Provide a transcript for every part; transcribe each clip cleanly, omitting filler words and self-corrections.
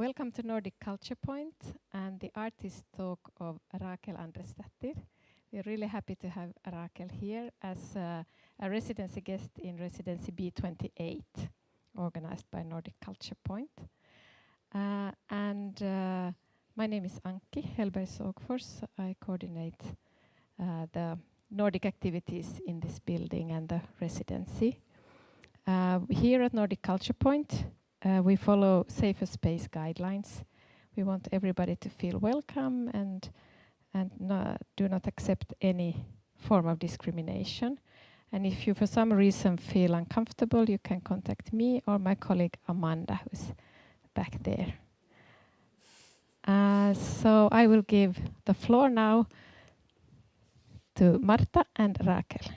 Welcome to Nordic Culture Point and the artist talk of Rakel Andrésdóttir. We're really happy to have Rakel here as a residency guest in Residency B28, organized by Nordic Culture Point. My name is Anki Hellberg-Sågfors. I coordinate the Nordic activities in this building and the residency. Here at Nordic Culture Point, we follow safer space guidelines. We want everybody to feel welcome and do not accept any form of discrimination. And if you for some reason feel uncomfortable, you can contact me or my colleague Amanda, who's back there. So I will give the floor now to Marta and Rakel.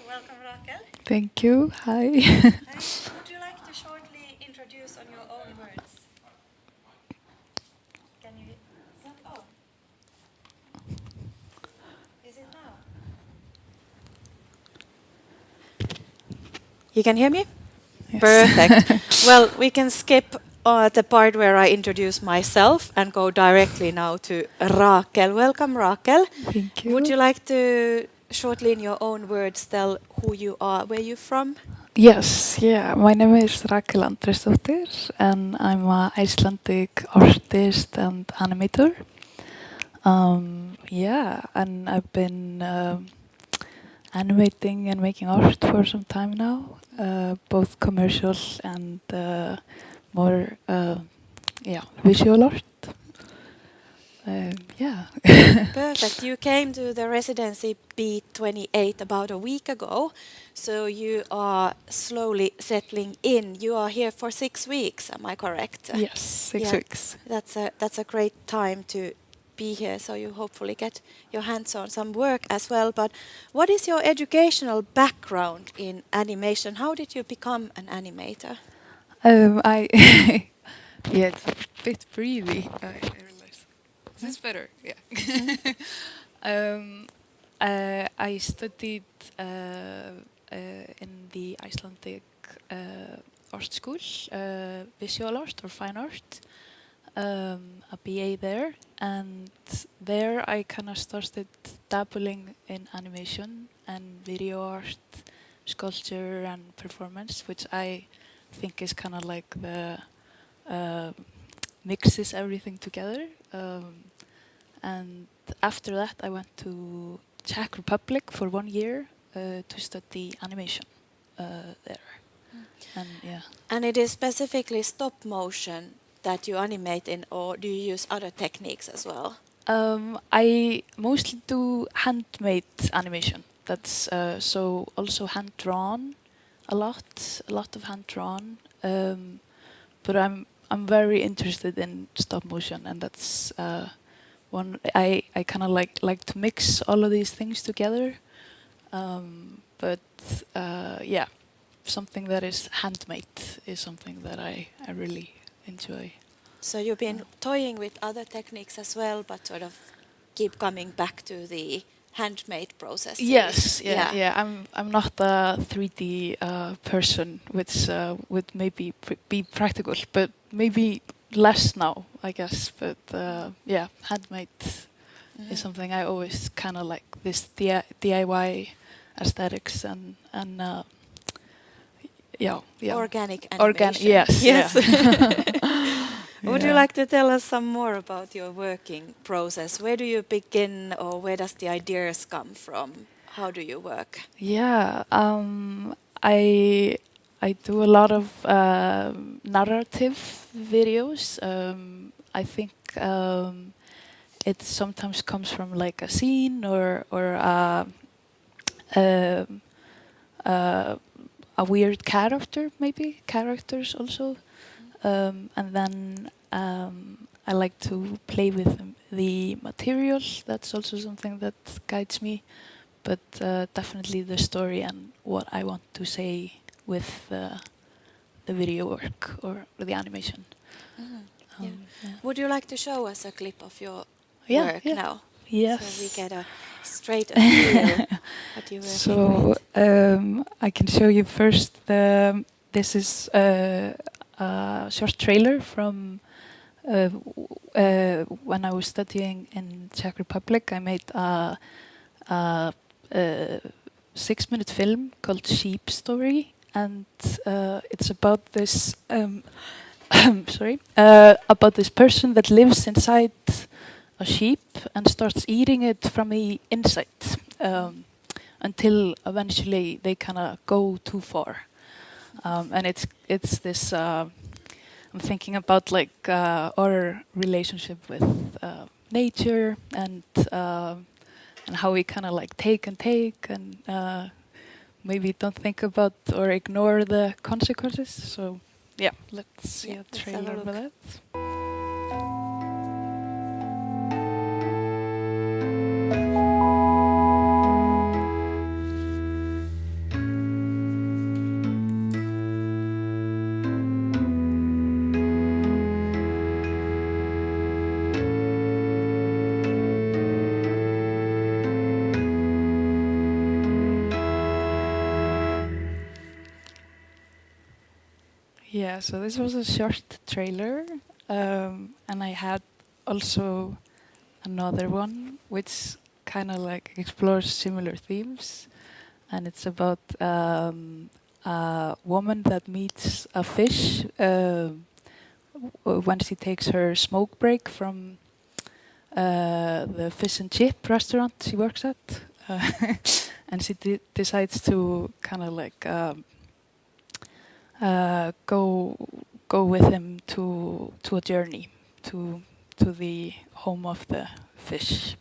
Welcome, Rakel. Thank you. Hi. Would you like to shortly introduce on your own words? Can you? Is that on? Is it now? You can hear me? Yes. Perfect. Well, we can skip the part where I introduce myself and go directly now to Rakel. Welcome, Rakel. Thank you. Would you like to shortly in your own words tell who you are, where you're from? Yes, yeah. My name is Rakel Andrésdóttir and I'm an Icelandic artist and animator. And I've been animating and making art for some time now, both commercial and more visual art. Perfect. You came to the residency B28 about a week ago, so you are slowly settling in. You are here for 6 weeks, am I correct? Yes, 6 weeks. That's a great time to be here, so you hopefully get your hands on some work as well. But what is your educational background in animation? How did you become an animator? It's a bit breathy. I realize. Is this better? Yeah. I studied in the Icelandic art school, visual art or fine art, a BA there, and there I kind of started dabbling in animation and video art, sculpture and performance, which I think is kind of like the mixes everything together. And after that, I went to Czech Republic for 1 year to study animation there. And it is specifically stop motion that you animate in, or do you use other techniques as well? I mostly do handmade animation. That's so also hand drawn, a lot of hand drawn. But I'm very interested in stop motion, and that's one I kind of like to mix all of these things together. Something that is handmade is something that I really enjoy. So you've been toying with other techniques as well, but sort of keep coming back to the handmade process. Yes, I'm not a 3D person, which would maybe be practical, but maybe less now, I guess. But handmade is something I always kind of like, this DIY aesthetics and organic animation. Yes. Yeah. Would you like to tell us some more about your working process? Where do you begin, or where does the ideas come from? How do you work? Yeah, I do a lot of narrative videos. I think it sometimes comes from like a scene or a weird character, maybe characters also. And then I like to play with the materials. That's also something that guides me. But definitely the story and what I want to say with the video work or the animation. Yeah. Yeah. Would you like to show us a clip of your Yeah, work yeah. now? Yes. So we get a straight feel what you're working So with. I can show you first. This is a short trailer from when I was studying in Czech Republic. I made a 6-minute film called Sheep Story, and it's about this about this person that lives inside a sheep and starts eating it from the inside until eventually they kind of go too far. And it's this. I'm thinking about like our relationship with nature and how we kind of like take and maybe don't think about or ignore the consequences. So yeah, let's see a let's have a trailer look. for that. Yeah, so this was a short trailer, and I had also another one which kind of like explores similar themes, and it's about a woman that meets a fish when she takes her smoke break from the fish and chip restaurant she works at, and she decides to kind of like go with him to a journey to the home of the fish.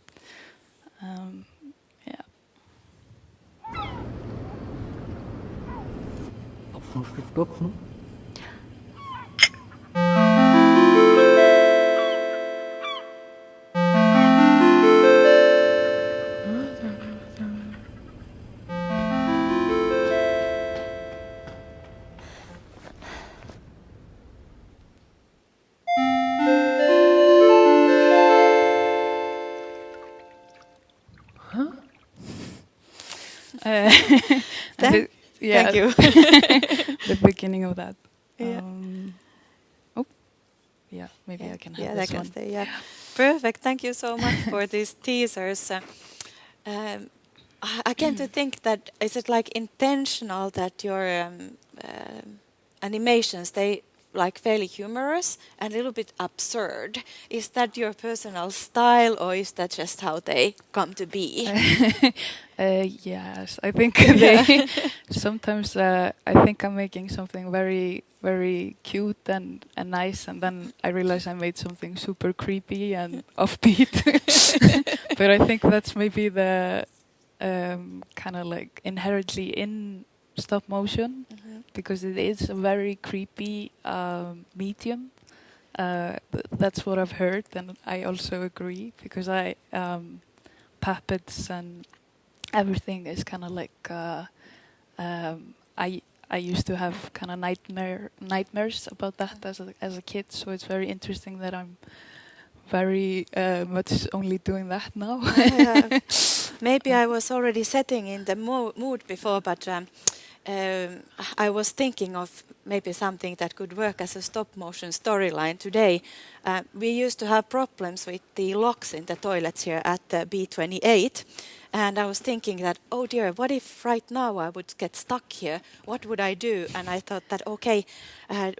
Yeah. Thank you. The beginning of that. Yeah. Maybe I can have yeah, this that can one. stay. Yeah, perfect. Thank you so much for these teasers. I came to think that is it like intentional that your animations they like fairly humorous and a little bit absurd. Is that your personal style or is that just how they come to be? Yes, I think they sometimes I think I'm making something very, very cute and nice, and then I realize I made something super creepy and offbeat. But I think that's maybe the kind of like inherently in stop motion, because it is a very creepy medium. That's what I've heard, and I also agree, because I puppets and everything is kind of like I used to have kind of nightmares about that as a kid. So it's very interesting that I'm very much only doing that now. Maybe I was already setting in the mood before, but I was thinking of maybe something that could work as a stop-motion storyline today. We used to have problems with the locks in the toilets here at B28. And I was thinking that, oh dear, what if right now I would get stuck here? What would I do? And I thought that, okay,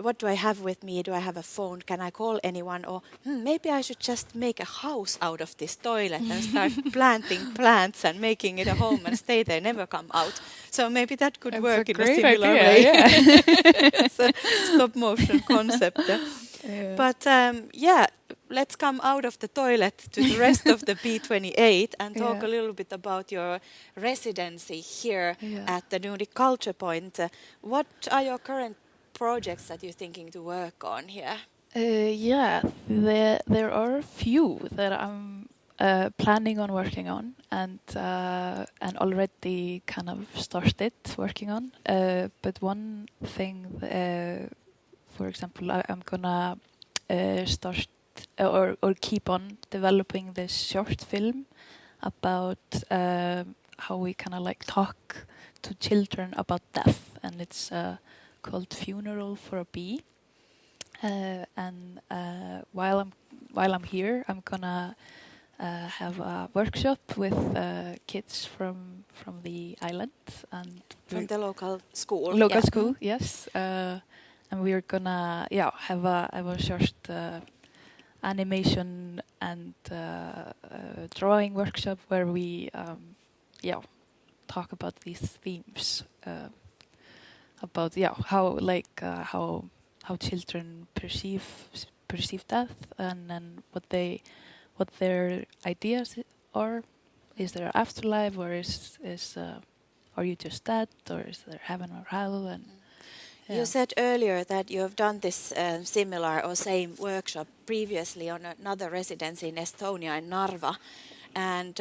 what do I have with me? Do I have a phone? Can I call anyone? Or maybe I should just make a house out of this toilet and start planting plants and making it a home and stay there, never come out. So maybe that could work in a similar way. Yeah. It's a stop-motion concept. Yeah. But let's come out of the toilet to the rest of the B28 and talk a little bit about your residency here at the Nordic Culture Point. What are your current projects that you're thinking to work on here? There are a few that planning on working on, and already kind of started working on. But one thing, for example, I'm gonna start or keep on developing this short film about how we kind of like talk to children about death, and it's called Funeral for a Bee. And while I'm here, I'm gonna have a workshop with kids from the island and From the local school. local school, yes. And we're gonna have a short animation and drawing workshop where we talk about these themes about how children perceive death, and then what their ideas are. Is there afterlife, or is are you just dead, or is there heaven or hell? And You said earlier that you have done this similar or same workshop previously on another residency in Estonia, in Narva, and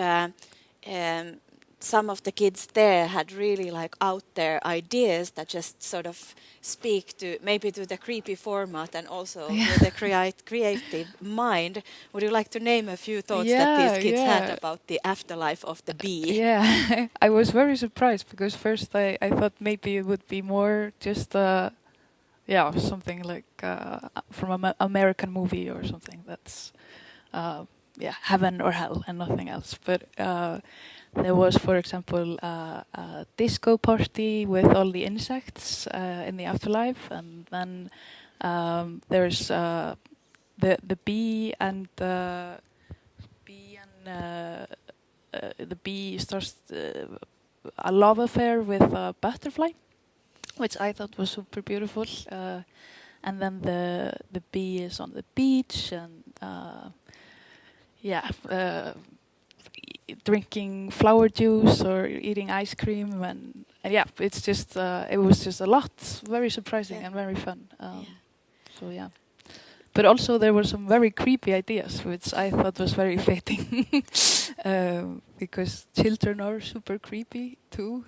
some of the kids there had really like out there ideas that just sort of speak to maybe to the creepy format and also to the creative mind. Would you like to name a few thoughts that these kids had about the afterlife of the bee? Yeah, I was very surprised because first I thought maybe it would be more just something like from an American movie or something that's heaven or hell and nothing else. But there was, for example, a disco party with all the insects in the afterlife, and then there's the bee and the bee starts a love affair with a butterfly, which I thought was super beautiful. And then the bee is on the beach and drinking flower juice or eating ice cream, and it's just it was just a lot, very surprising and very fun. So yeah. But also there were some very creepy ideas, which I thought was very fitting, because children are super creepy too,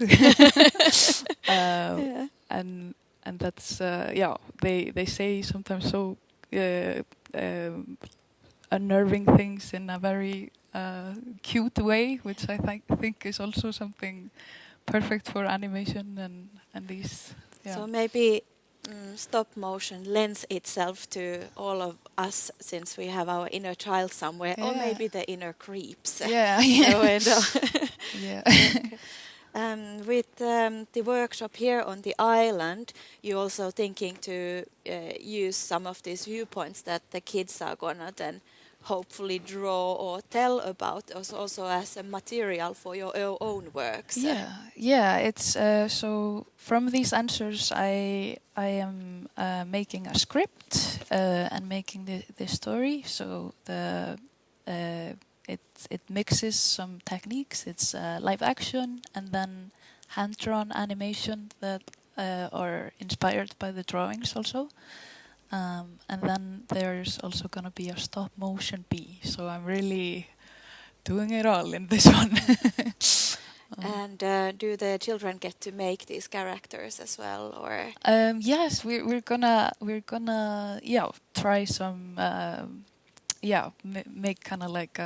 and that's they say sometimes so unnerving things in a very cute way, which I think is also something perfect for animation and these. Yeah. So maybe stop motion lends itself to all of us, since we have our inner child somewhere, or maybe the inner creeps. Yeah. With the workshop here on the island, you're also thinking to use some of these viewpoints that the kids are gonna then hopefully draw or tell about, also as a material for your own works. It's so from these answers I am making a script and making the story. So it mixes some techniques. It's live action and then hand-drawn animation that are inspired by the drawings also. And then there's also going to be a stop-motion bee. So I'm really doing it all in this one. And do the children get to make these characters as well, or? Yes, we're gonna try some make kind of like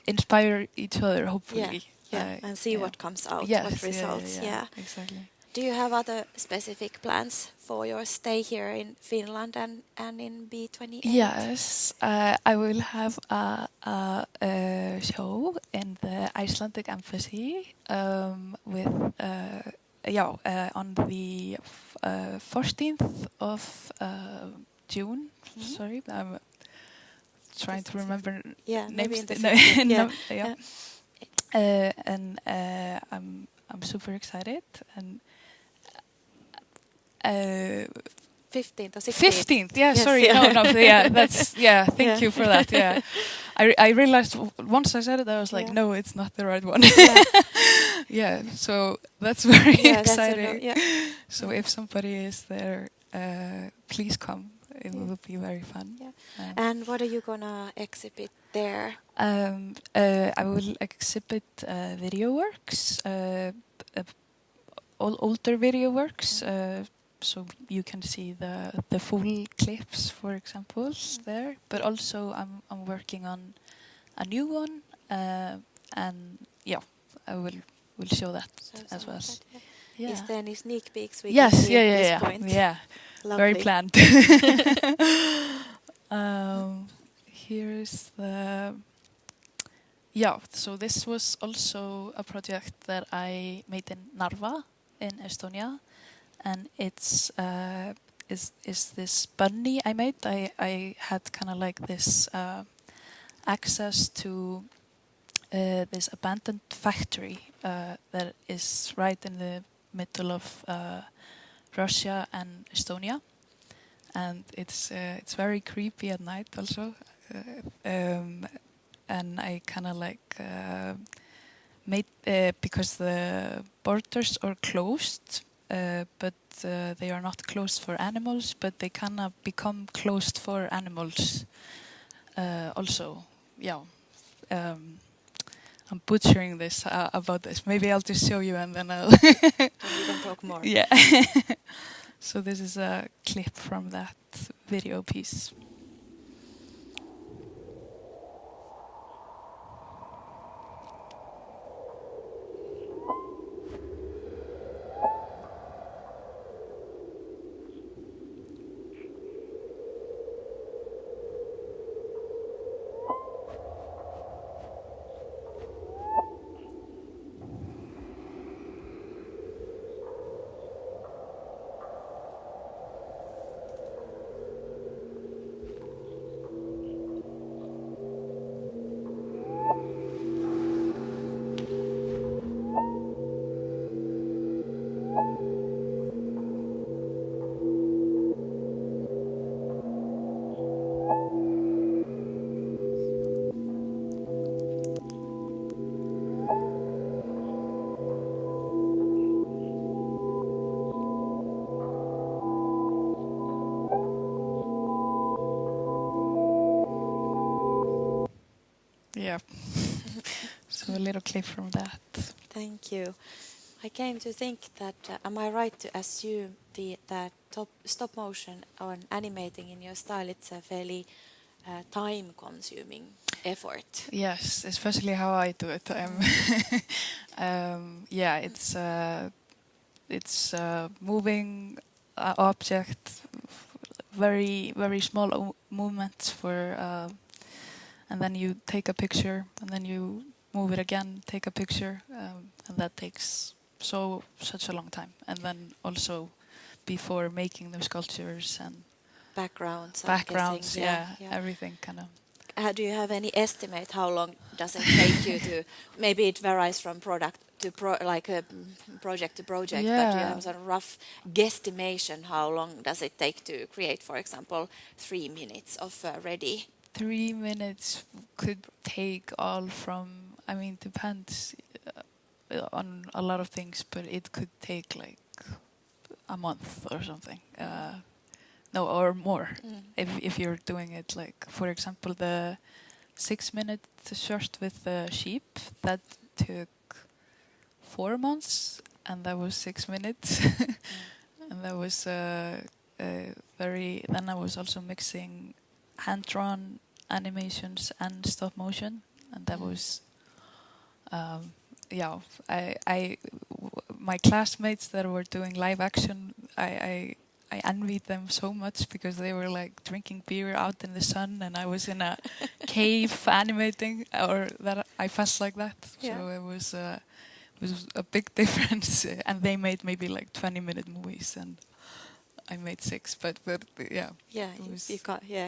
inspire each other, hopefully. And see what comes out, what results. Yeah, exactly. Do you have other specific plans for your stay here in Finland and in B28? Yes, I will have a show in the Icelandic Embassy with on the 14th of June. Sorry, I'm trying to remember names. And I'm super excited, and 15th or 16th. 15th, sorry, that's thank you for that. I realized once I said it, I was like, no, it's not the right one. So that's very exciting. So if somebody is there, please come. it would be very fun. Yeah. And what are you gonna exhibit there? I will exhibit video works, older video works, so you can see the full clips, for example, there. But also, I'm working on a new one, and yeah, I will show that as well. That, yeah. Yeah. Is there any sneak peeks we Yes, can see at this yeah. point? Yeah, very Lovely. planned. Here's the... Yeah, so this was also a project that I made in Narva in Estonia, and it's is this bunny I made. I had kind of like this access to this abandoned factory that is right in the middle of Russia and Estonia, and it's very creepy at night also. And I kind of like made because the borders are closed, but they are not closed for animals, but they kind of become closed for animals also. Yeah. I'm butchering this about this. Maybe I'll just show you and then I'll... And we can talk more. Yeah. So this is a clip from that video piece. Yeah. So a little clip from that. Thank you. I came to think that, am I right to assume that stop motion or animating in your style, it's a fairly time-consuming effort? Yes, especially how I do it. Yeah, it's moving object, very small movements for, and then you take a picture, and then you move it again, take a picture, and that takes such a long time. And then also before making the sculptures and Backgrounds, yeah, everything kind of. Do you have any estimate how long does it take you to? Maybe it varies from product to project to project, but do you have a sort of rough guesstimation how long does it take to create, for example, 3 minutes of ready? 3 minutes could take all from, I mean, depends on a lot of things, but it could take like a month or something. No, or more. If you're doing it like, for example, the 6-minute short with the sheep, that took 4 months, and that was 6 minutes. And that was then I was also mixing hand-drawn animations and stop motion, and that was my classmates that were doing live action, I envied them so much because they were like drinking beer out in the sun, and I was in a cave animating, or that I felt like that. Yeah. So it was a big difference. And they made maybe like 20-minute movies, and I made 6. But yeah. Yeah,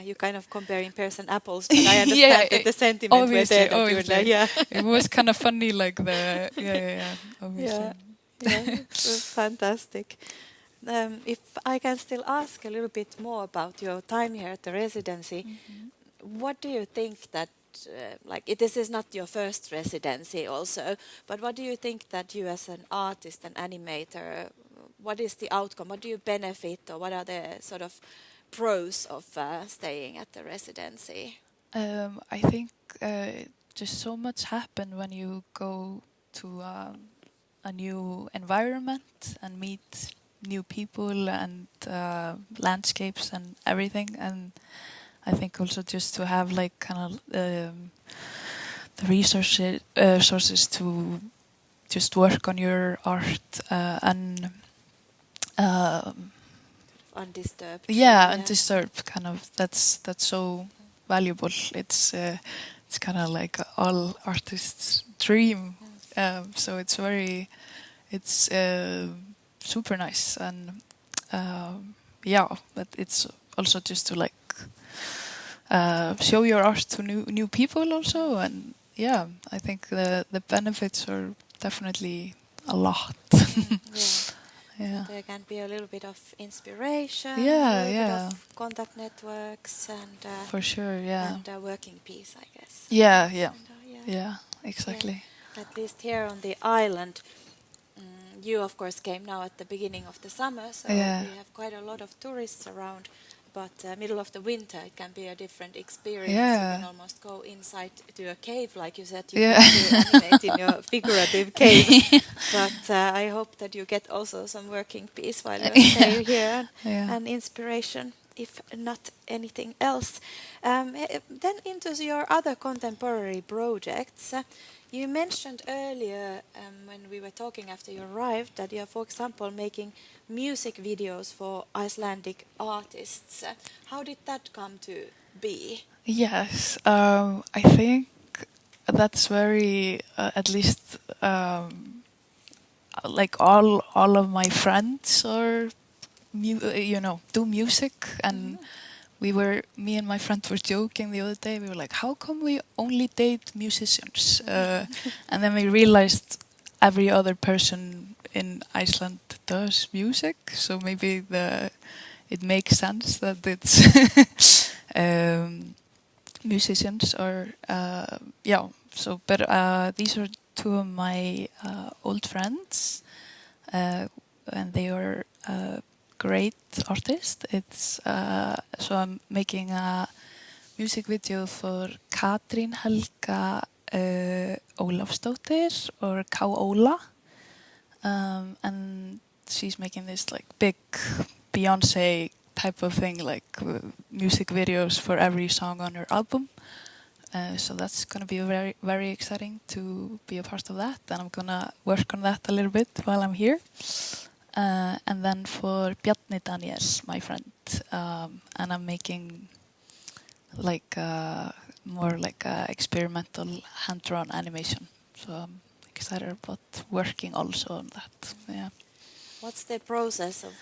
you kind of comparing pears and apples, but I understand Yeah, that the sentiment were there. That you were there, yeah. It was kind of funny, like the obviously. Yeah, fantastic. If I can still ask a little bit more about your time here at the residency, what do you think that, this is not your first residency also, but what do you think that you as an artist and animator, what is the outcome? What do you benefit, or what are the sort of pros of staying at the residency? I think just so much happen when you go to a new environment and meet new people and landscapes and everything. And I think also just to have like kind of the resources to just work on your art and Undisturbed. yeah, undisturbed. Kind of that's so valuable. It's kind of like all artists' dream. So it's super nice and yeah, but it's also just to like show your art to new people also, and yeah, I think the benefits are definitely a lot. Yeah. There can be a little bit of inspiration, Yeah, a little yeah. bit of contact networks, and For sure, yeah. and a working piece, I guess. Yeah, And, yeah, exactly. At least here on the island, you of course came now at the beginning of the summer, so Yeah. we have quite a lot of tourists around. But middle of the winter, it can be a different experience. Yeah. You can almost go inside to a cave, like you said. You Yeah. can animate in your figurative cave. But I hope that you get also some working peace while you're staying here and inspiration, if not anything else. Then into your other contemporary projects. You mentioned earlier when we were talking after you arrived that you are, for example, making music videos for Icelandic artists. How did that come to be? Yes, I think that's very, at least, like all of my friends are, do music, and me and my friend were joking the other day. We were like, how come we only date musicians? And then we realized every other person in Iceland does music, so maybe it makes sense that it's musicians or yeah. So, but these are two of my old friends, and they are great artists. It's so I'm making a music video for Katrín Helga Ólafsdóttir, or Ká Óla, and she's making this like big Beyonce type of thing, like music videos for every song on her album. So that's going to be very, very exciting to be a part of that, and I'm going to work on that a little bit while I'm here. And then for Bjarni Daniel, my friend, and I'm making like more like experimental hand-drawn animation. So I'm excited about working also on that. Yeah. What's the process of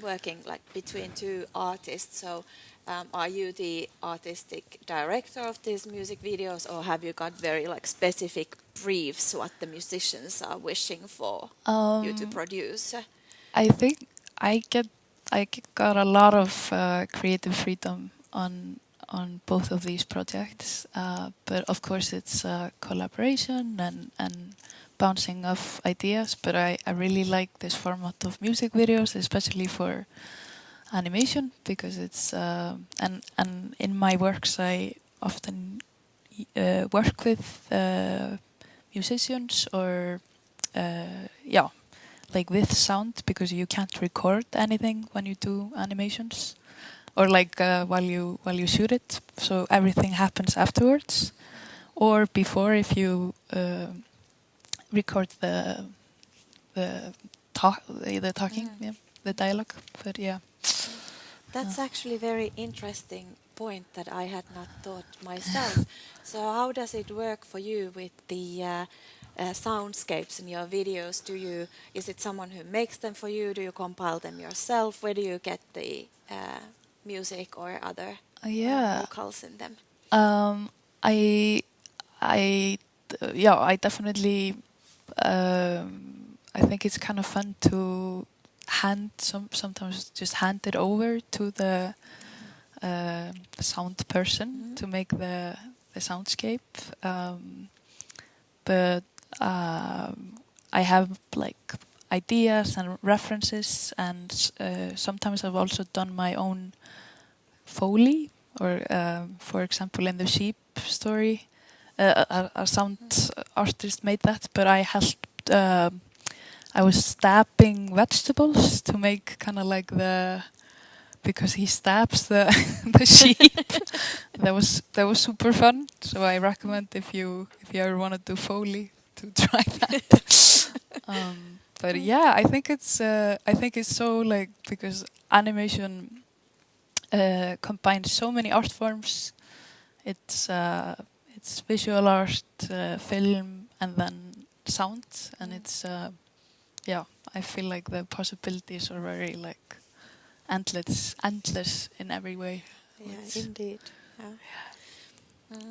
working like between two artists? So are you the artistic director of these music videos, or have you got very like specific briefs what the musicians are wishing for you to produce? I think I got a lot of creative freedom on both of these projects, but of course it's a collaboration and bouncing off ideas. But I really like this format of music videos, especially for animation, because it's and in my works I often work with musicians or like with sound, because you can't record anything when you do animations, or like while you shoot it, so everything happens afterwards or before if you record the talking, the dialogue. But yeah, that's actually a very interesting point that I had not thought myself. So how does it work for you with the soundscapes in your videos? Is it someone who makes them for you? Do you compile them yourself? Where do you get the music or other vocals in them? I definitely I think it's kind of fun to sometimes just hand it over to the sound person to make the soundscape, but I have like ideas and references, and sometimes I've also done my own Foley, or for example, in the sheep story, a sound artist made that, but I helped. I was stabbing vegetables to make kind of like because he stabs the the sheep. that was super fun. So I recommend if you ever want to do Foley to try that. But yeah, I think it's so like, because animation combines so many art forms. It's visual art, film, and then sound, and it's I feel like the possibilities are very like endless in every way. Yeah, indeed. Yeah.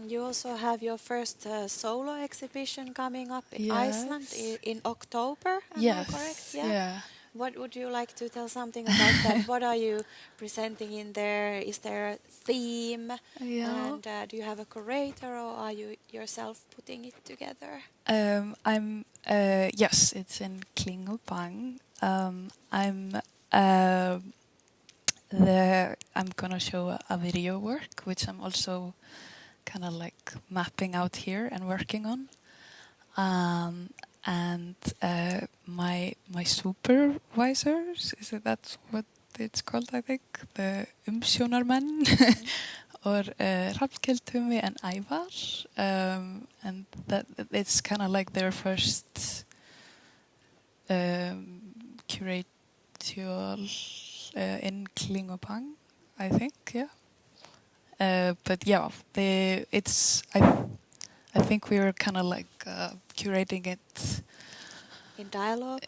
You also have your first solo exhibition coming up in Iceland in October. Am I correct? Yeah. What would you like to tell something about that? What are you presenting in there? Is there a theme? Yeah. And do you have a curator, or are you yourself putting it together? I'm yes, it's in Klingopang. I'm gonna show a video work, which I'm also kind of like mapping out here and working on. And my supervisors, that's what it's called, I think, the umsjónarmenn, or Rakel and Ævar, and that it's kind of like their first curatorial in Klingopang, I think, but yeah, I think we were kind of like curating it in dialogue.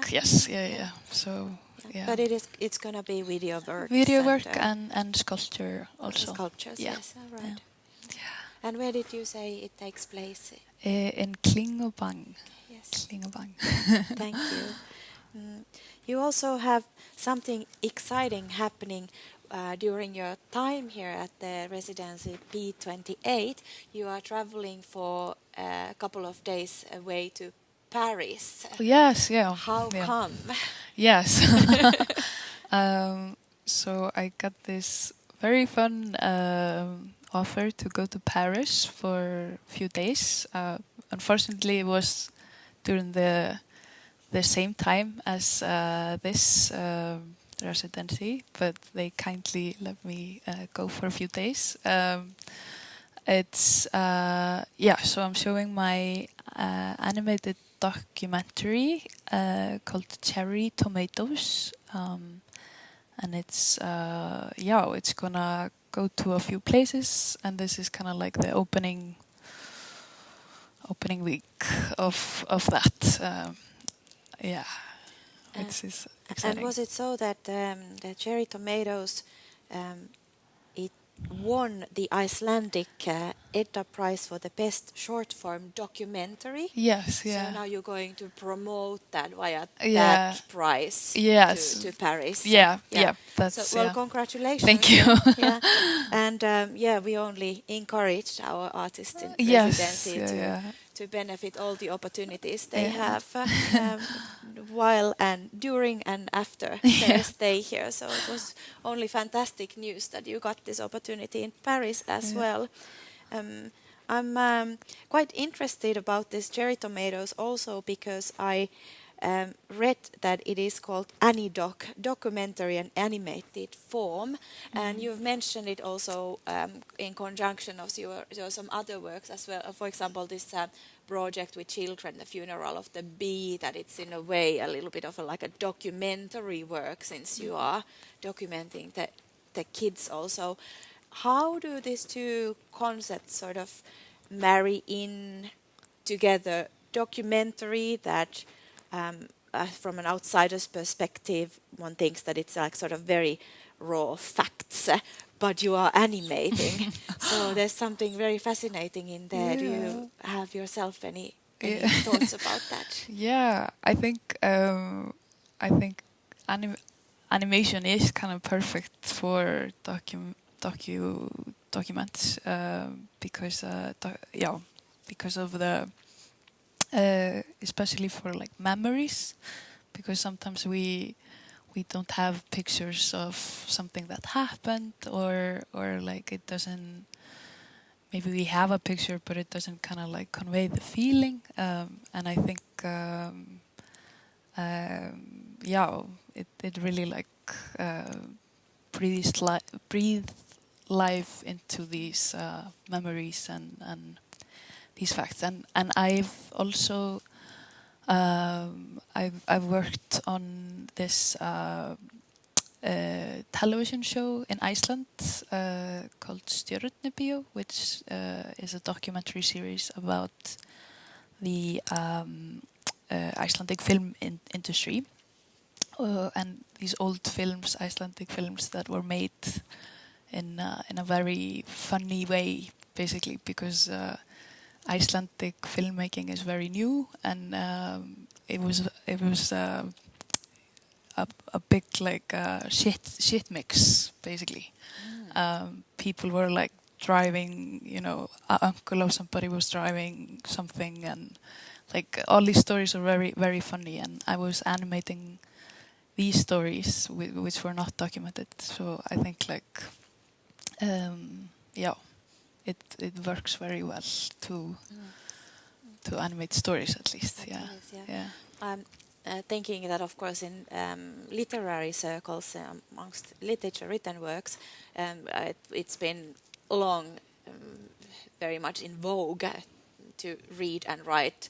Yes, yeah. So yeah. But it's gonna be video work. Video work and sculpture also. Sculptures, yes, all right. Yeah. And where did you say it takes place? In Klingopang. Yes. Klingopang. Thank you. You also have something exciting happening during your time here at the residency B28. You are traveling for a couple of days away to Paris. Yes, yeah. How come? Yes. So I got this very fun offer to go to Paris for a few days. Unfortunately, it was during the same time as this residency, but they kindly let me go for a few days. So I'm showing my animated documentary called Cherry Tomatoes, and it's gonna go to a few places, and this is kind of like the opening week of that. It's exciting. And was it so that the Cherry Tomatoes it won the Icelandic Edda Prize for the best short form documentary? Yes, yeah. So now you're going to promote that via Yeah. that prize to Paris. Yeah. That's so, well, congratulations. Thank you. Yeah. And we only encourage our artists in residency to benefit all the opportunities they have while and during and after their stay here. So it was only fantastic news that you got this opportunity in Paris as well. I'm quite interested about this Cherry Tomatoes also because I read that it is called AniDoc, documentary and animated form, and you've mentioned it also in conjunction of your some other works as well. For example, this project with children, the funeral of the bee, that it's in a way a little bit of like a documentary work since you are documenting the kids also. How do these two concepts sort of marry in together? Documentary that from an outsider's perspective, one thinks that it's like sort of very raw facts, but you are animating. So there's something very fascinating in there. Yeah. Do you have yourself any thoughts about that? Yeah, I think animation is kind of perfect for documents because of the especially for like memories, because sometimes we we don't have pictures of something that happened, or like it doesn't. Maybe we have a picture, but it doesn't kind of like convey the feeling. And I think, yeah, it really like breathe life into these memories and these facts. And I've also I've worked on this television show in Iceland called Stjörnubíó, which is a documentary series about the Icelandic film industry, and these old films, Icelandic films that were made in a very funny way, basically, because Icelandic filmmaking is very new, and it was a big like shit mix, basically. People were like driving, you know, an uncle of somebody was driving something, and like all these stories are very, very funny, and I was animating these stories which were not documented. So I think like yeah, it works very well to animate stories, at least. That Yeah. is, yeah. Yeah. I'm thinking that, of course, in literary circles, amongst literature written works, it's been long, very much in vogue to read and write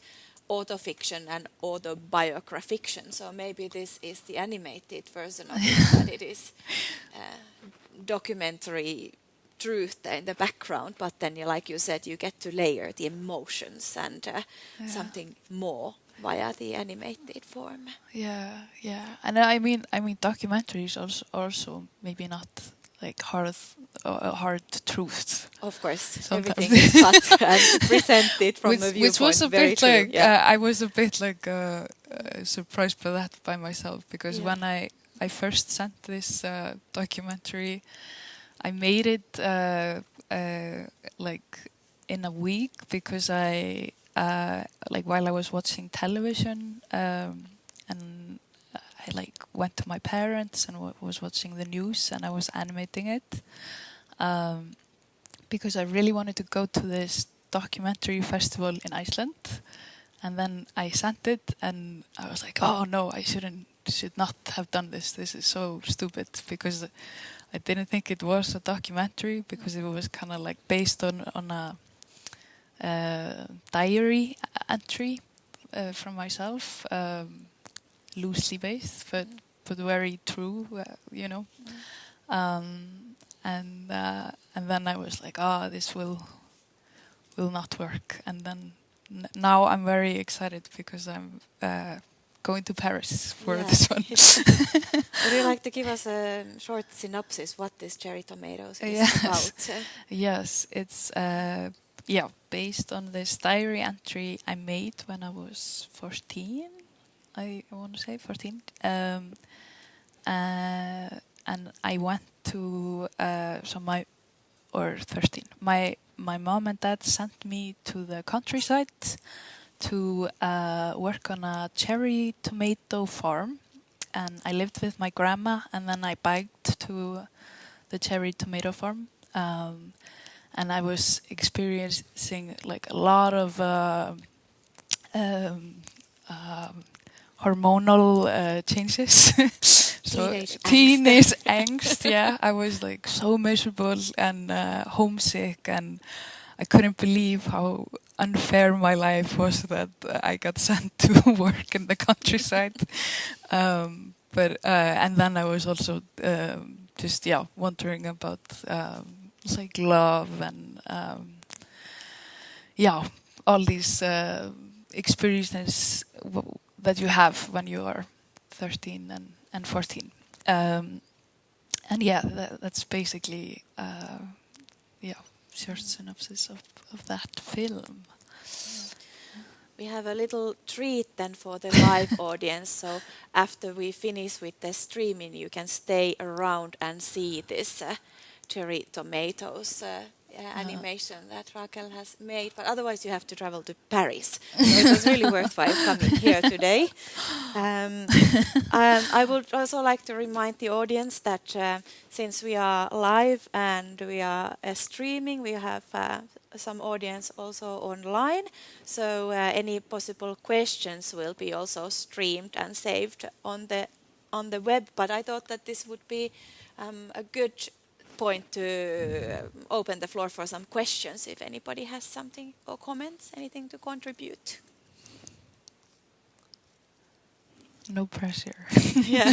autofiction and autobiographiction. So maybe this is the animated version of it, that it is documentary truth in the background, but then, like you said, you get to layer the emotions and something more via the animated form. Yeah, and I mean documentaries also maybe not like hard truths. Of course, Sometimes. everything is cut and presented from a viewpoint. Which was a very bit true, like yeah. I was a bit like surprised by that by myself, because when I first sent this documentary, I made it like in a week, because I like while I was watching television, and I like went to my parents and was watching the news, and I was animating it, because I really wanted to go to this documentary festival in Iceland. And then I sent it, and I was like, oh no, I should not have done this. This is so stupid, because I didn't think it was a documentary, because it was kind of like based on a diary entry from myself, loosely based, but very true, you know. And then I was like, this will not work. And then now I'm very excited, because I'm going to Paris for this one. Would you like to give us a short synopsis what this Cherry Tomatoes is about? Yes, it's based on this diary entry I made when I was 14. I want to say 14. And I went to 13. My mom and dad sent me to the countryside to work on a cherry tomato farm, and I lived with my grandma, and then I biked to the cherry tomato farm, and I was experiencing like a lot of hormonal changes. So teenage angst. Yeah, I was like so miserable and homesick, and I couldn't believe how unfair my life was that I got sent to work in the countryside. But and then I was also just wondering about like love and all these experiences that you have when you are 13 and 14. And that's basically short synopsis of that film. We have a little treat then for the live audience. So after we finish with the streaming, you can stay around and see this Cherry Tomatoes animation that Rakel has made, but otherwise you have to travel to Paris. So it was really worthwhile coming here today. I would also like to remind the audience that since we are live and we are streaming, we have some audience also online. So any possible questions will be also streamed and saved on the web. But I thought that this would be a good point to open the floor for some questions if anybody has something or comments, anything to contribute. No pressure. Yeah.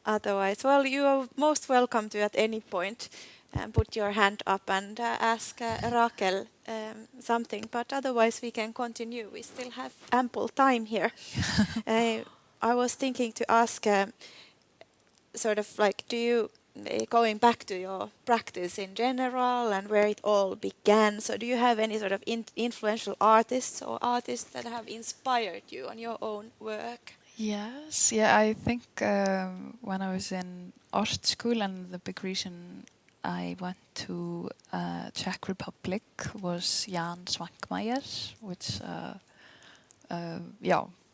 Otherwise, well, you are most welcome to at any point put your hand up and ask Rakel something, but otherwise we can continue. We still have ample time here. I was thinking to ask sort of like, do you, going back to your practice in general and where it all began, so do you have any sort of influential artists or artists that have inspired you on your own work? Yes, yeah, I think when I was in art school, and the big reason I went to Czech Republic was Jan Svankmajer, which,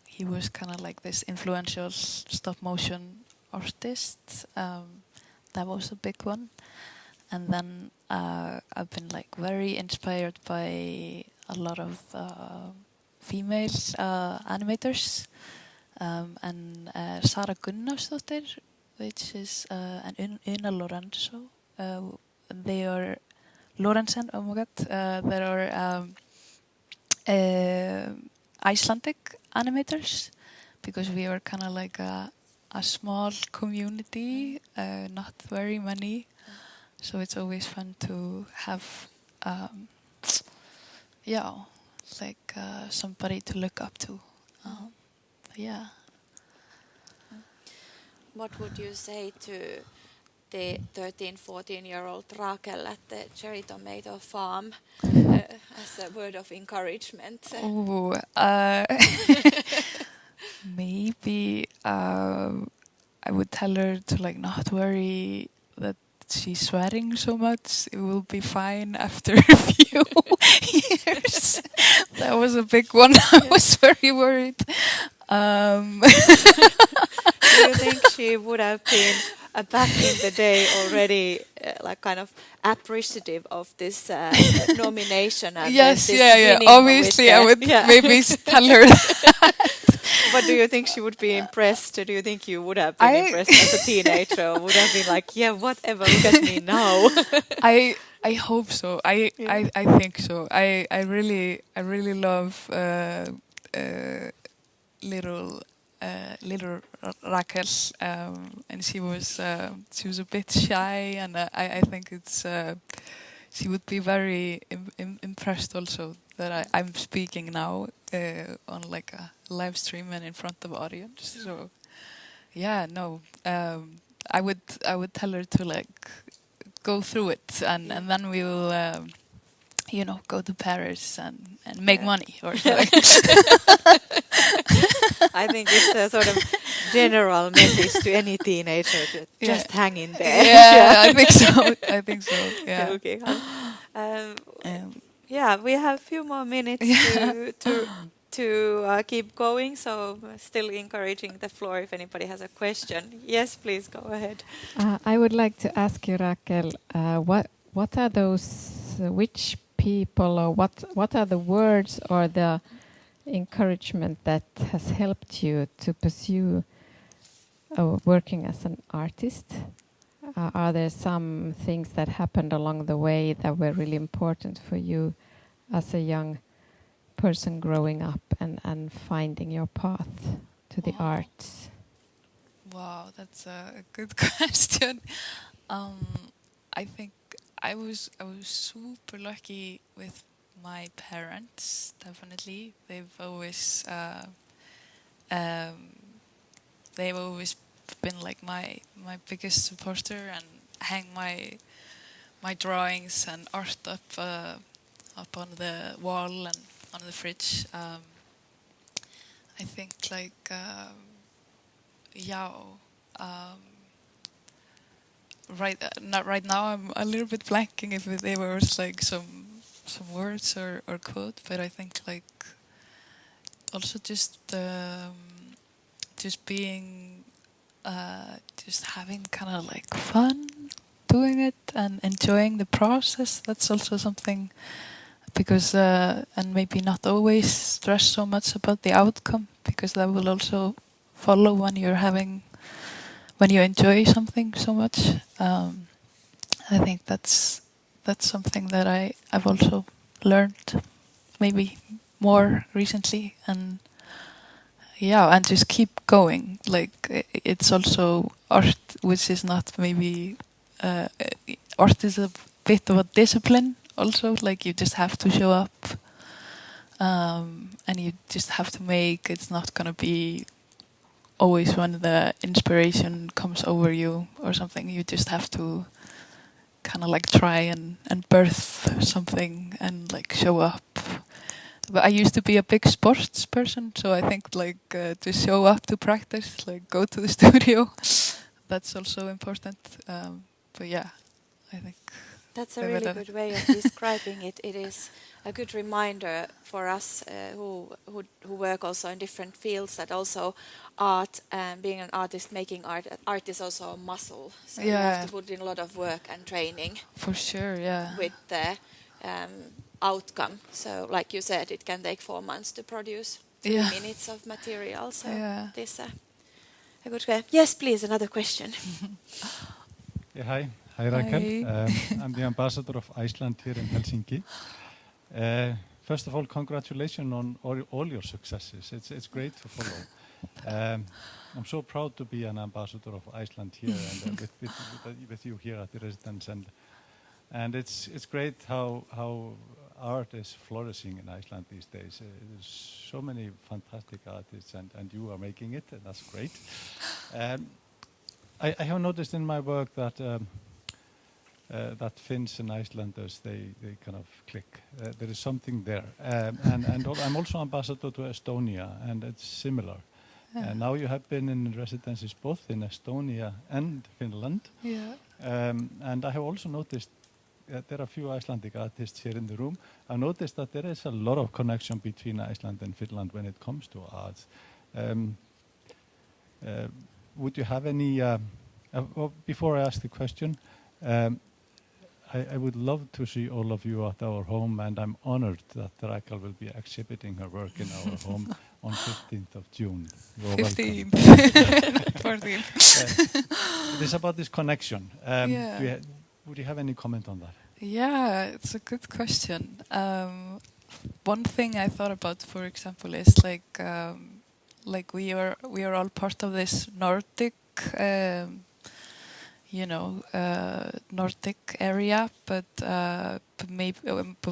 he was kind of like this influential stop motion artist. That was a big one. And then I've been like very inspired by a lot of female animators. And Sara Gunnarsdóttir, which is and Una Lorenzo. They are Lorenzen. Oh my God! There are Icelandic animators, because we are kind of like a small community, not very many. So it's always fun to have, somebody to look up to. Yeah. What would you say to the 13, 14-year-old Rakel at the cherry tomato farm as a word of encouragement? Maybe I would tell her to like not worry that she's sweating so much. It will be fine after a few years. That was a big one. I was very worried. Do you think she would have been back in the day already like kind of appreciative of this nomination? And yes, this yeah. Obviously, I would maybe tell her that. But do you think she would be impressed? Do you think you would have been impressed as a teenager? Or would have been like, yeah, whatever, look at me now? I hope so. I think so. I really love little Rakel, and she was a bit shy, and I think it's she would be very impressed also that I'm speaking now on like a live stream and in front of audience. So yeah, no, I would tell her to like go through it, and then we will go to Paris and make money or something. I think it's a sort of general message to any teenager to just hang in there. Yeah, I think so. Yeah. Okay. We have a few more minutes to keep going, so still encouraging the floor if anybody has a question. Yes, please go ahead. I would like to ask you, Rakel, what are those, which people, or what are the words or the encouragement that has helped you to pursue working as an artist? Are there some things that happened along the way that were really important for you as a young person growing up and finding your path to the arts? Wow, that's a good question. I think I was super lucky with my parents. Definitely, they've always been like my biggest supporter, and hang my drawings and art up on the wall and on the fridge. I think not right now. I'm a little bit blanking if there was like some words or quote, but I think like also just being just having kind of like fun doing it and enjoying the process. That's also something, because and maybe not always stress so much about the outcome, because that will also follow when you enjoy something so much. I think that's something that I've also learned maybe more recently, and and just keep going. Like it's also art, which is not maybe art is a bit of a discipline also. Like you just have to show up, and you just have to make. It's not gonna be always when the inspiration comes over you or something. You just have to kind of like try and birth something and like show up. But I used to be a big sports person, so I think like to show up to practice, like go to the studio, that's also important. But yeah, I think That's a really good way of describing it. It is a good reminder for us who work also in different fields that also art and being an artist, making art is also a muscle. So you have to put in a lot of work and training. For sure, yeah. With the outcome. So like you said, it can take 4 months to produce 3 minutes of material. So this a good way. Yes, please, another question. Hi. Hi, Rakel. I'm the ambassador of Iceland here in Helsinki. First of all, congratulations on all your successes. It's great to follow. I'm so proud to be an ambassador of Iceland here and with you here at the residence, and it's great how art is flourishing in Iceland these days. There's so many fantastic artists, and you are making it, and that's great. I have noticed in my work that that Finns and Icelanders, they kind of click. There is something there. And I'm also ambassador to Estonia, and it's similar. And now you have been in residencies both in Estonia and Finland. And I have also noticed that there are a few Icelandic artists here in the room. I noticed that there is a lot of connection between Iceland and Finland when it comes to art. Would you have any, before I ask the question, I would love to see all of you at our home, and I'm honored that Rakel will be exhibiting her work in our home on 15th of June. 15th. 14th. It is about this connection. Would you have any comment on that? Yeah, it's a good question. One thing I thought about, for example, is like we are all part of this Nordic Nordic area, but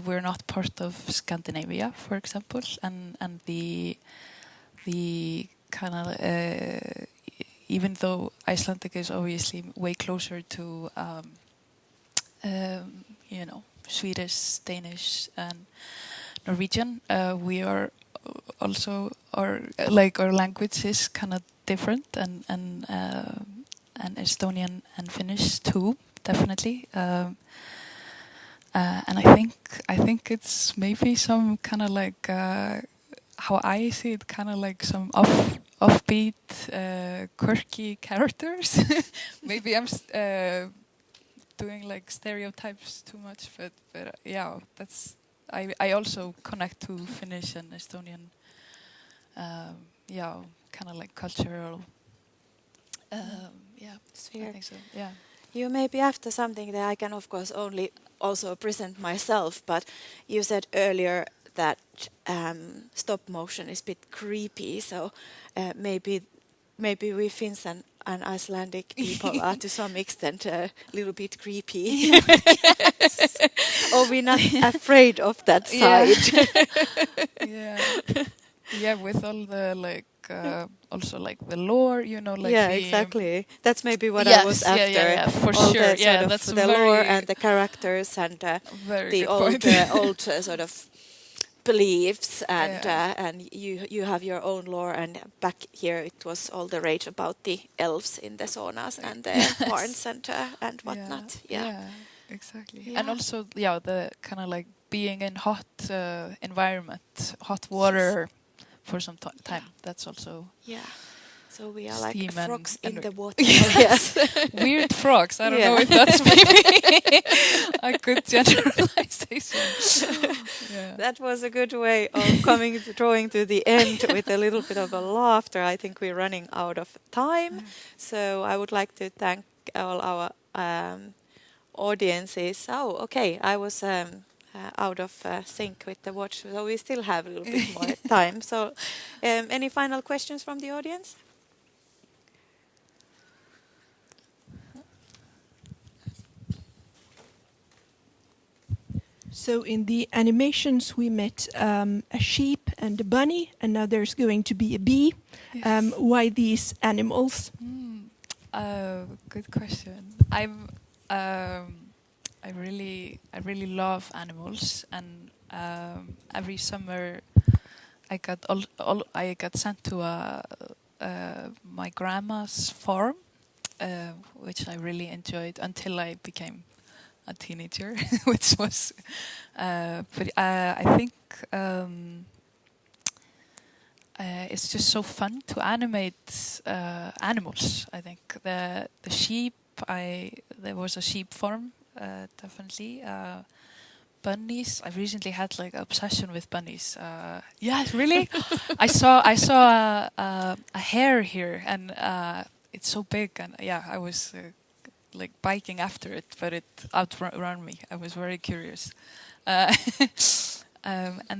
we're not part of Scandinavia, for example, and the kind of even though Icelandic is obviously way closer to Swedish, Danish, and Norwegian, we are also our language is kind of different, and Estonian and Finnish too, definitely. And I think it's maybe some kind of like how I see it, kind of like some offbeat, quirky characters. Maybe I'm doing like stereotypes too much, but yeah, that's I also connect to Finnish and Estonian. Kind of like cultural. Sphere. I think so. Yeah. You may be after something that I can, of course, only also present myself. But you said earlier that stop motion is a bit creepy. So maybe we Finns and Icelandic people are to some extent a little bit creepy. Or we're not afraid of that side. Yeah, with all the like. Also like the lore, exactly. That's maybe what I was after. For all sure. The that's the lore and the characters and the old sort of beliefs, and you have your own lore, and back here it was all the rage about the elves in the saunas and the horns and whatnot. Yeah, exactly. Yeah. And also, the kind of like being in hot environment, hot water for some time. That's also So we are like steam frogs in and the water. yes, weird frogs. I don't know if that's maybe a good generalization. That was a good way of drawing to the end with a little bit of a laughter. I think we're running out of time, so I would like to thank all our audiences. Oh, okay, I was out of sync with the watch, so we still have a little bit more time. So, any final questions from the audience? So in the animations we met a sheep and a bunny, and now there's going to be a bee. Yes. Why these animals? Good question. I really love animals, and every summer I got sent to my grandma's farm, which I really enjoyed until I became a teenager, which was, but I think it's just so fun to animate animals. I think the sheep. There was a sheep farm, definitely. Bunnies. I recently had like obsession with bunnies. Yeah, really. I saw a hare here, and it's so big, and I was. Like biking after it, but it outran me. I was very curious. And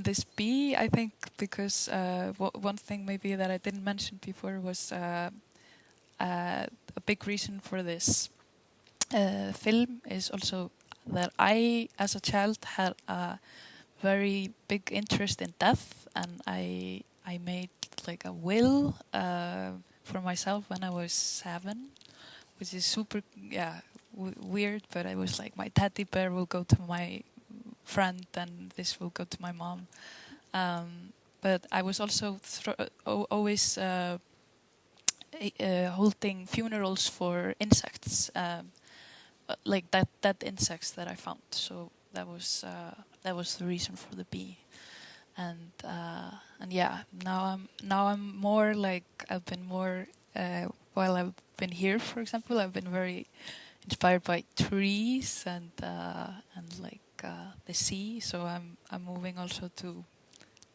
this bee, I think, because one thing maybe that I didn't mention before was a big reason for this film is also that I, as a child, had a very big interest in death, and I made like a will for myself when I was 7. Which is super, weird, but I was like, my teddy bear will go to my friend and this will go to my mom. But I was also always holding funerals for insects, like dead insects that I found. So that was the reason for the bee. And now I'm more like I've been more. While I've been here, for example, I've been very inspired by trees and the sea. So I'm moving also to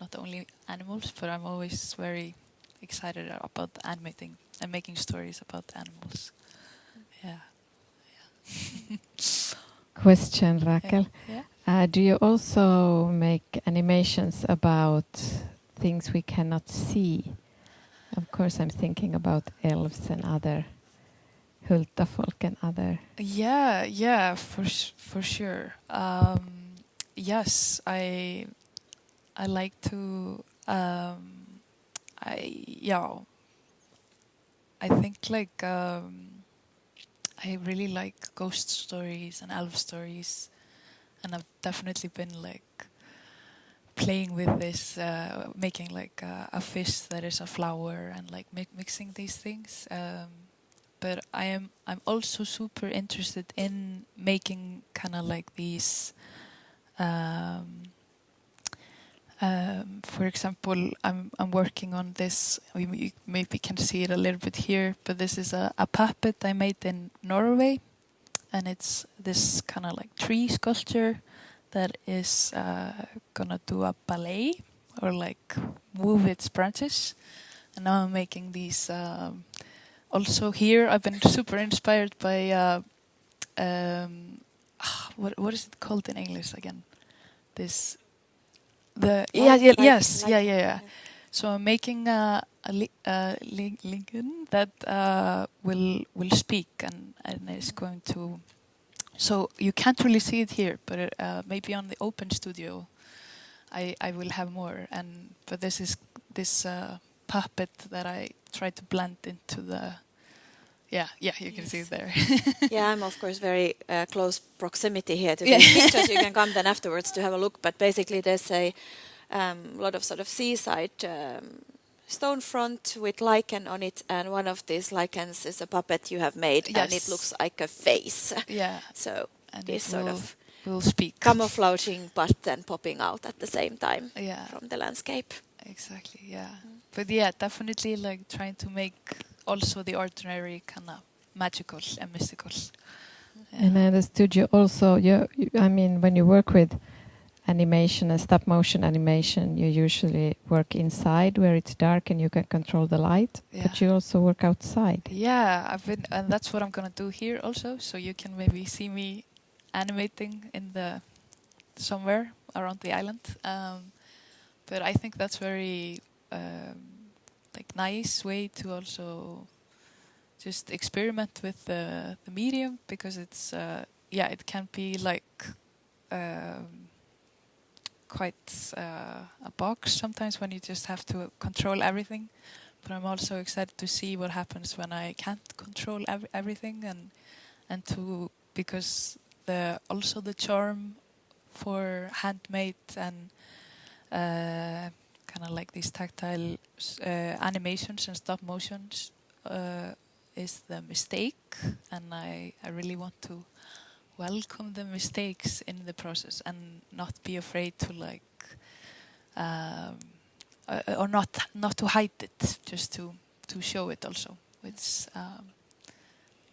not only animals, but I'm always very excited about animating and making stories about animals. Question, Rakel. Yeah. Do you also make animations about things we cannot see? Of course, I'm thinking about elves and other Hultafolk and other. Yeah, for sure. Yes, I like to. I think like I really like ghost stories and elf stories, and I've definitely been like playing with this, making like a fish that is a flower and like mixing these things. But I'm also super interested in making kind of like these. For example, I'm working on this. You maybe can see it a little bit here, but this is a puppet I made in Norway, and it's this kind of like tree sculpture that is gonna do a ballet or like move its branches. And now I'm making these. Also here, I've been super inspired by what is it called in English again? Yeah. So I'm making a Lincoln that will speak and is going to. So you can't really see it here, but maybe on the open studio, I will have more. But this is this puppet that I try to blend into the. You can see it there. Yeah, I'm of course very close proximity here to these pictures. You can come then afterwards to have a look. But basically, there's a lot of sort of seaside stone front with lichen on it, and one of these lichens is a puppet you have made, and it Yes. looks like a face. Yeah. So And this it sort will, of will speak. camouflaging, but then popping out at the same time Yeah. from the landscape. Exactly. Yeah. But yeah, definitely like trying to make also the ordinary kind of magical and mystical. Yeah. And I understood you also, I mean, when you work with animation and stop motion animation, you usually work inside where it's dark and you can control the light, Yeah. but you also work outside. Yeah, and that's what I'm gonna do here also. So you can maybe see me animating in the somewhere around the island. But I think that's very like nice way to also just experiment with the medium, because it's it can be like quite a box sometimes when you just have to control everything. But I'm also excited to see what happens when I can't control everything, and to, because also the charm for handmade and kind of like these tactile animations and stop motions is the mistake, and I really want to welcome the mistakes in the process and not be afraid to like or not to hide it, just to show it also, which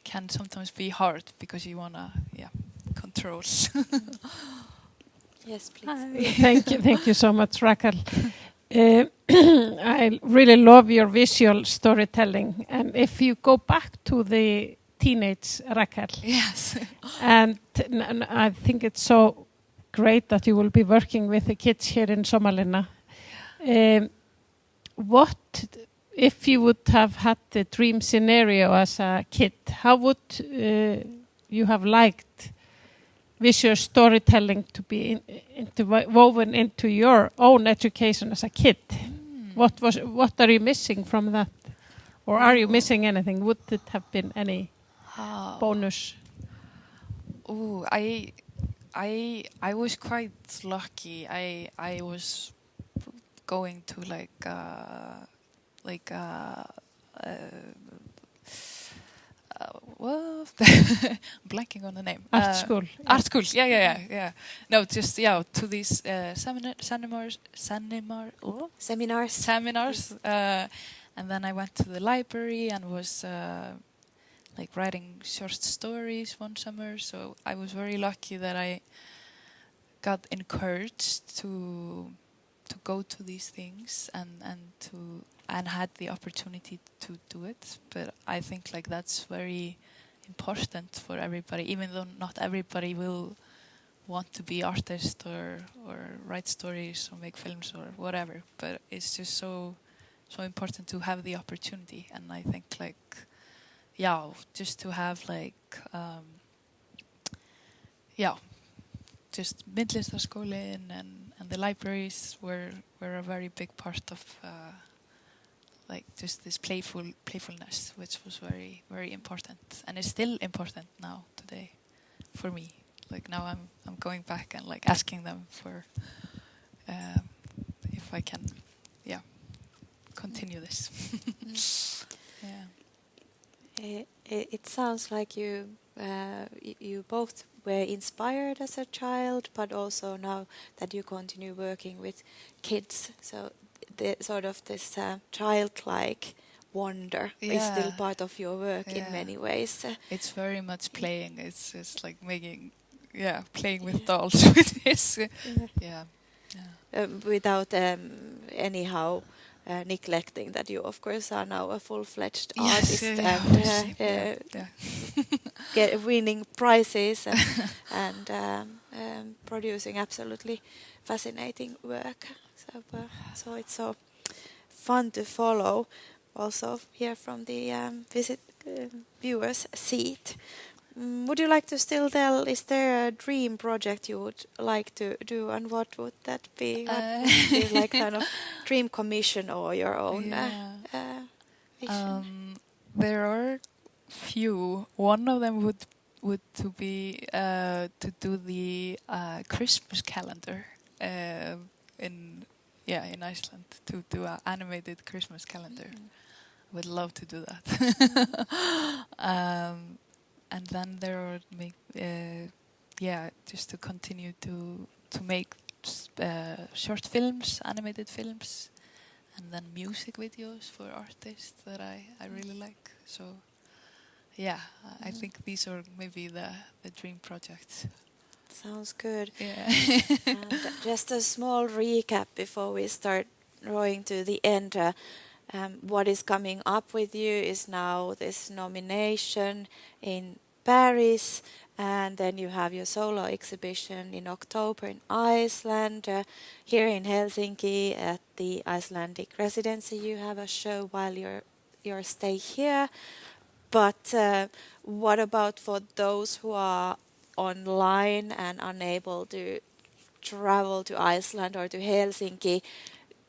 can sometimes be hard because you wanna control. Yes, please. Thank you so much, Rakel. I really love your visual storytelling, and if you go back to the teenage Rakel, Yes. and I think it's so great that you will be working with the kids here in Somaliland. What if you would have had the dream scenario as a kid? How would you have liked visual storytelling to be woven into your own education as a kid? What are you missing from that, or are you missing anything? Would it have been any bonus? Oh, I was quite lucky. I was going to well, blanking on the name. Art school. Art school. Yeah. No, just to these seminars. And then I went to the library and was like writing short stories one summer. So I was very lucky that I got encouraged to go to these things and had the opportunity to do it. But I think like that's very important for everybody, even though not everybody will want to be artist or write stories or make films or whatever. But it's just so important to have the opportunity. And I think like just to have like just myndlistarskólinn and the libraries were a very big part of like just this playfulness, which was very, very important, and it's still important now today for me. Like now I'm going back and like asking them for if I can continue this. It sounds like you both were inspired as a child, but also now that you continue working with kids, so the sort of this childlike wonder is still part of your work in many ways. It's very much playing. It's just like playing with dolls with this. Without anyhow neglecting that you of course are now a full-fledged artist and winning prizes and producing absolutely fascinating work. So it's so fun to follow also here from the viewer's seat. Would you like to still tell, is there a dream project you would like to do, and what would that be? What would be like kind of dream commission or your own vision? There are few. One of them would to be to do the Christmas calendar in in Iceland to do an animated Christmas calendar. Would love to do that. And then there are just to continue to make short films, animated films, and then music videos for artists that I really like. So I think these are maybe the dream projects. Sounds good. Yeah. And just a small recap before we start drawing to the end. What is coming up with you is now this nomination in Paris, and then you have your solo exhibition in October in Iceland. Here in Helsinki at the Icelandic residency, you have a show while your stay here. But what about for those who are online and unable to travel to Iceland or to Helsinki?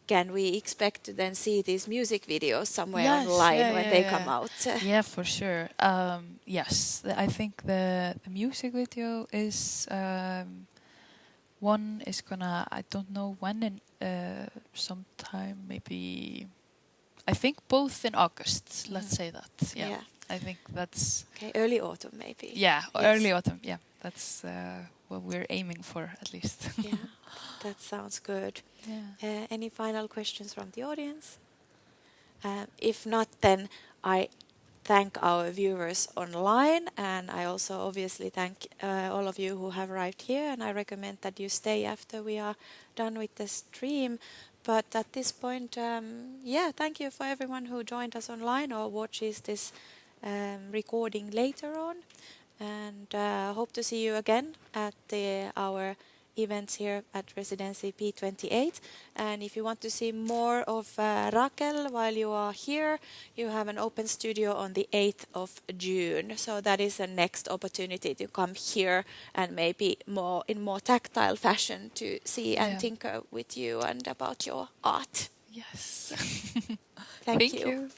Can we expect to then see these music videos somewhere online when they come out? Yeah, for sure. Yes, I think the music video is one is gonna, I don't know when, in sometime maybe, I think both in August, let's say that. Yeah. I think that's... Okay, early autumn maybe. Yeah, Yes. early autumn, yeah. That's what we're aiming for, at least. Yeah, that sounds good. Yeah. Any final questions from the audience? If not, then I thank our viewers online, and I also obviously thank all of you who have arrived here, and I recommend that you stay after we are done with the stream. But at this point, thank you for everyone who joined us online or watches this recording later on. And hope to see you again at our events here at Residency P28. And if you want to see more of Rakel while you are here, you have an open studio on the 8th of June. So that is the next opportunity to come here and maybe in more tactile fashion to see and tinker with you and about your art. Yes. Thank you.